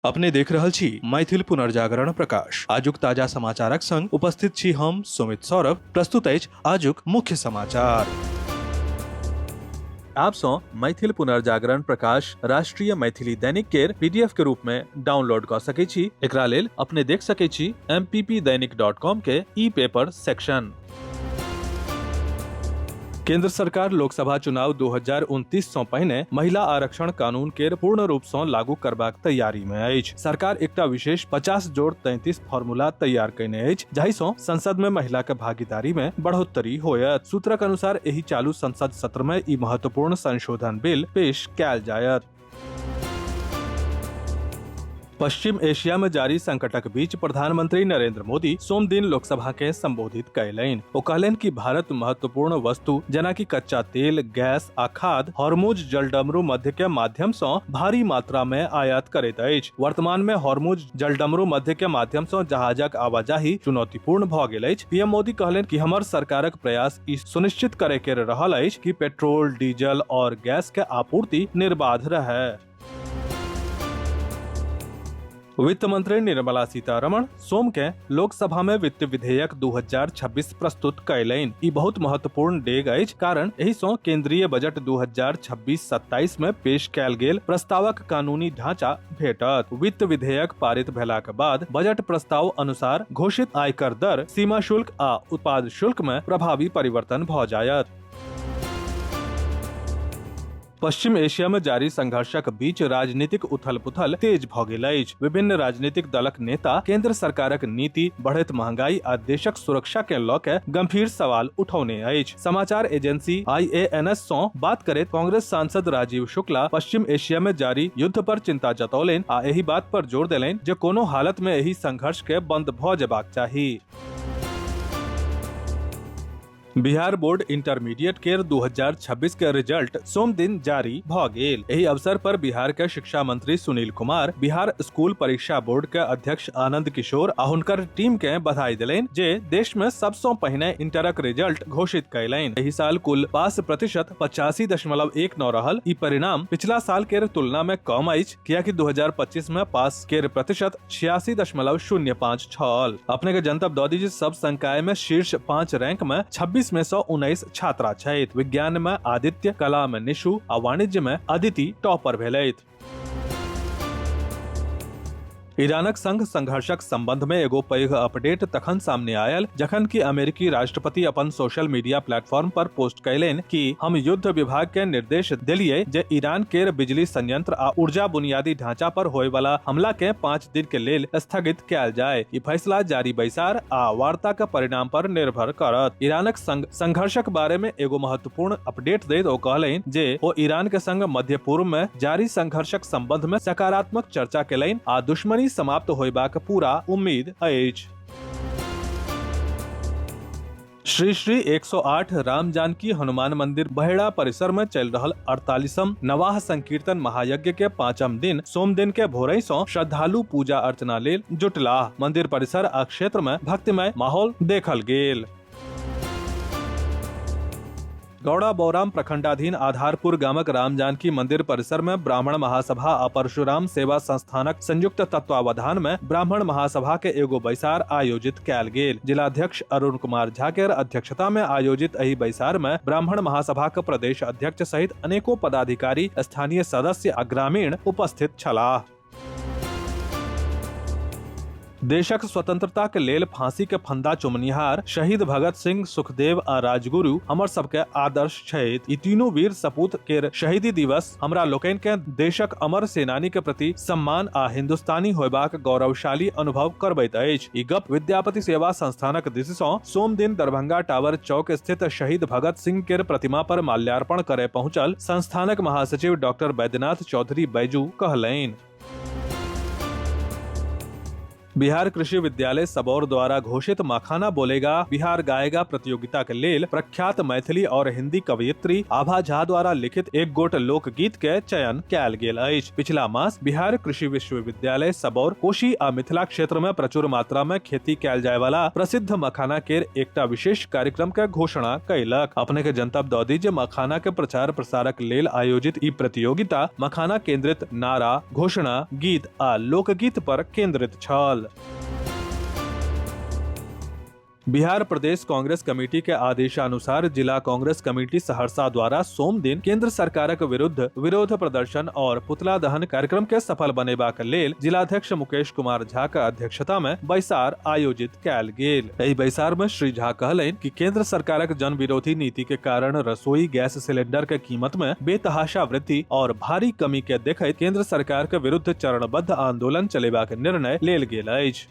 अपने देख रहल छी मैथिल पुनर्जागरण प्रकाश। आजुक ताजा समाचारक संग उपस्थित छी हम सुमित सौरभ। प्रस्तुत अछि आजुक मुख्य समाचार। आप सो मैथिल पुनर्जागरण प्रकाश राष्ट्रीय मैथिली दैनिक केर पीडीएफ के रूप में डाउनलोड कर सकै छी। एकरा लेल अपने देख सकै छी mppdainik.com के ई पेपर सेक्शन। केंद्र सरकार लोकसभा चुनाव 2029 सँ पहिने महिला आरक्षण कानून केर पूर्ण रूप सँ लागू करबाक तैयारी में अछि। सरकार एकटा विशेष 50+33 फार्मूला तैयार कयने अछि, जाहि सँ संसद में महिला के भागीदारी में बढ़ोतरी होयत। सूत्रक अनुसार एहि चालू संसद सत्र में ई महत्वपूर्ण संशोधन बिल पेश कयल जायत। पश्चिम एशिया में जारी संकटक बीच प्रधानमंत्री नरेंद्र मोदी सोम दिन लोकसभा के संबोधित कयलनि। ओ कहलनि कि भारत महत्वपूर्ण वस्तु जेना कि कच्चा तेल, गैस आ खाद हॉर्मुज जलडमरू मध्य के माध्यम सँ भारी मात्रा में आयात करैत अछि। वर्तमान में हॉर्मुज जलडमरू मध्य के माध्यम सँ जहाजक आवाजाही चुनौतीपूर्ण भऽ गेल अछि। पीएम मोदी कहलनि कि हमर सरकारक प्रयास ई सुनिश्चित करे के रहल अछि कि पेट्रोल, डीजल और गैस के आपूर्ति निर्बाध रहै। वित्त मंत्री निर्मला सीतारमण सोम के लोकसभा में वित्त विधेयक 2026 प्रस्तुत कयलनि। ई बहुत महत्वपूर्ण डेग अछि, कारण एहि सँ केंद्रीय बजट 2026-27 में पेश कयल गेल प्रस्तावक कानूनी ढांचा भेटत। वित्त विधेयक पारित भेलाक बाद बजट प्रस्ताव अनुसार घोषित आयकर दर, सीमा शुल्क आ उत्पाद शुल्क में प्रभावी परिवर्तन भऽ जायत। पश्चिम एशिया में जारी संघर्षक बीच राजनीतिक उथल-पुथल तेज भऽ गेल अछि। विभिन्न राजनीतिक दलक नेता केंद्र सरकारक नीति, बढ़ैत महंगाई आ देशक सुरक्षा के लऽ के गंभीर सवाल उठौने अछि। समाचार एजेंसी IANS सँ बात करैत कांग्रेस सांसद राजीव शुक्ला पश्चिम एशिया में जारी युद्ध पर चिंता जतौलनि आ एहि बात पर जोर देलनि जे कोनो हालत में एहि संघर्ष के बंद भऽ जेबाक चाही। बिहार बोर्ड इंटरमीडिएट केर 2026 के रिजल्ट सोम दिन जारी भऽ गेल। एहि अवसर पर बिहार के शिक्षा मंत्री सुनील कुमार, बिहार स्कूल परीक्षा बोर्ड के अध्यक्ष आनंद किशोर आ हुनकर टीम के बधाई देलनि जे देश में सबसँ पहिने इंटरक रिजल्ट घोषित कयलनि। एहि साल कुल पास प्रतिशत 85.19 रहल। ई परिणाम पिछला साल केर तुलना में कम अछि, कियाकि 2025 में पास केर प्रतिशत 86.05 छल। अपने के जनतब दऽ दी जे सब संकाय में शीर्ष 5 रैंक में 26 में सँ 19 छात्रा छथि। विज्ञान में आदित्य, कला में निशु आ वाणिज्य में अदिति टॉपर भेलथि। ईरानक संग संघर्षक संबंध में एगो पैघ अपडेट तखन सामने आयल जखन कि अमेरिकी राष्ट्रपति अपन सोशल मीडिया प्लेटफॉर्म पर पोस्ट कयलनि कि हम युद्ध विभाग के निर्देश देलियै जे ईरान केर बिजली संयंत्र आ ऊर्जा बुनियादी ढांचा पर होय वाला हमला के 5 दिन के लेल स्थगित कयल जाय। ई फैसला जारी बैसार आ वार्ता के परिणाम पर निर्भर करत। ईरानक संग संघर्षक बारे में एगो महत्वपूर्ण अपडेट दैत ओ कहलनि जे ओ ईरान के संग मध्य पूर्व में जारी संघर्षक संबंध में सकारात्मक चर्चा केलनि आ दुश्मनी समाप्त होयबाक पूरा उम्मीद अछि। श्री श्री 108 राम जानकी हनुमान मंदिर बहेड़ा परिसर में चल रहल 48म नवाह संकीर्तन महायज्ञ के 5म दिन सोम दिन के भोरहि सँ श्रद्धालु पूजा अर्चना लेल जुटलाह। मंदिर परिसर आ क्षेत्र में भक्तिमय माहौल देखल गेल। गौड़ा बौराम प्रखंडाधीन आधारपुर गामक राम जानकी मंदिर परिसर में ब्राह्मण महासभा आ परशुराम सेवा संस्थानक संयुक्त तत्वावधान में ब्राह्मण महासभा के एगो बैसार आयोजित कयल गेल। जिलाध्यक्ष अरुण कुमार झा के अध्यक्षता में आयोजित एहि बैसार में ब्राह्मण महासभा के प्रदेश अध्यक्ष सहित अनेको पदाधिकारी, स्थानीय सदस्य आ ग्रामीण उपस्थित छलाह। देशक स्वतंत्रता के लेल फांसी के फंदा चुमनिहार शहीद भगत सिंह, सुखदेव आ राजगुरु हमर सबके आदर्श छथि। ई तीनू वीर सपूत केर शहीदी दिवस हमरा लोकनि के देशक अमर सेनानी के प्रति सम्मान आ हिंदुस्तानी होयबाक गौरवशाली अनुभव करबैत अछि। ई गप विद्यापति सेवा संस्थानक दिस सँ सोम दिन दरभंगा टावर चौक स्थित शहीद भगत सिंह केर प्रतिमा पर माल्यार्पण करे पहुंचल संस्थानक महासचिव डॉक्टर बैद्यनाथ चौधरी बैजू कहलनि। बिहार कृषि विद्यालय सबौर द्वारा घोषित मखाना बोलेगा बिहार गाएगा प्रतियोगिता के लेल प्रख्यात मैथिली और हिंदी कवयित्री आभा झा द्वारा लिखित एक गोट लोकगीत के चयन कयल गेल अछि। पिछला मास बिहार कृषि विश्वविद्यालय सबौर कोशी आ मिथिला क्षेत्र में प्रचुर मात्रा में खेती कयल जाय वाला प्रसिद्ध मखाना के एकटा विशेष कार्यक्रम के घोषणा कयलक। अपने के जनतब दऽ दी जे मखाना के प्रचार प्रसारक लेल आयोजित ई प्रतियोगिता मखाना केंद्रित नारा, घोषणा, गीत आ लोकगीत पर केंद्रित छल। बिहार प्रदेश कांग्रेस कमेटी के आदेशानुसार जिला कांग्रेस कमेटी सहरसा द्वारा सोम दिन केंद्र सरकारक विरुद्ध विरोध प्रदर्शन और पुतला दहन कार्यक्रम के सफल बनेबाक लेल जिलाध्यक्ष मुकेश कुमार झा के अध्यक्षता में बैसार आयोजित कयल गेल। एहि बैसार में श्री झा कहलनि कि केंद्र सरकारक जन विरोधी नीति के कारण रसोई गैस सिलेंडर के कीमत में बेतहाशा वृद्धि और भारी कमी के देखैत केंद्र सरकार के विरुद्ध चरणबद्ध आंदोलन चलेबाक निर्णय लेल गेल अछि।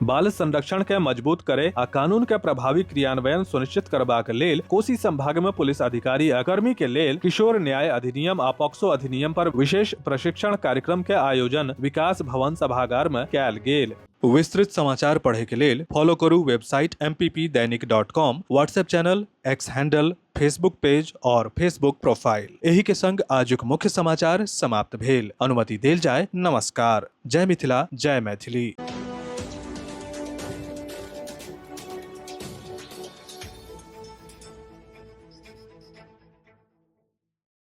बाल संरक्षण के मजबूत करे आ कानून के प्रभावी क्रियान्वयन सुनिश्चित करबाक लेल कोसी संभाग में पुलिस अधिकारी आ कर्मी के लेल किशोर न्याय अधिनियम आ पॉक्सो अधिनियम पर विशेष प्रशिक्षण कार्यक्रम के आयोजन विकास भवन सभागार में कयल गेल। विस्तृत समाचार पढ़े के लेल फॉलो करू website mppdainik.com, WhatsApp channel, x handle, Facebook page और फेसबुक प्रोफाइल। एही के संग आजुक मुख्य समाचार समाप्त भेल। अनुमति देल जाय। नमस्कार। जय मिथिला, जय मैथिली।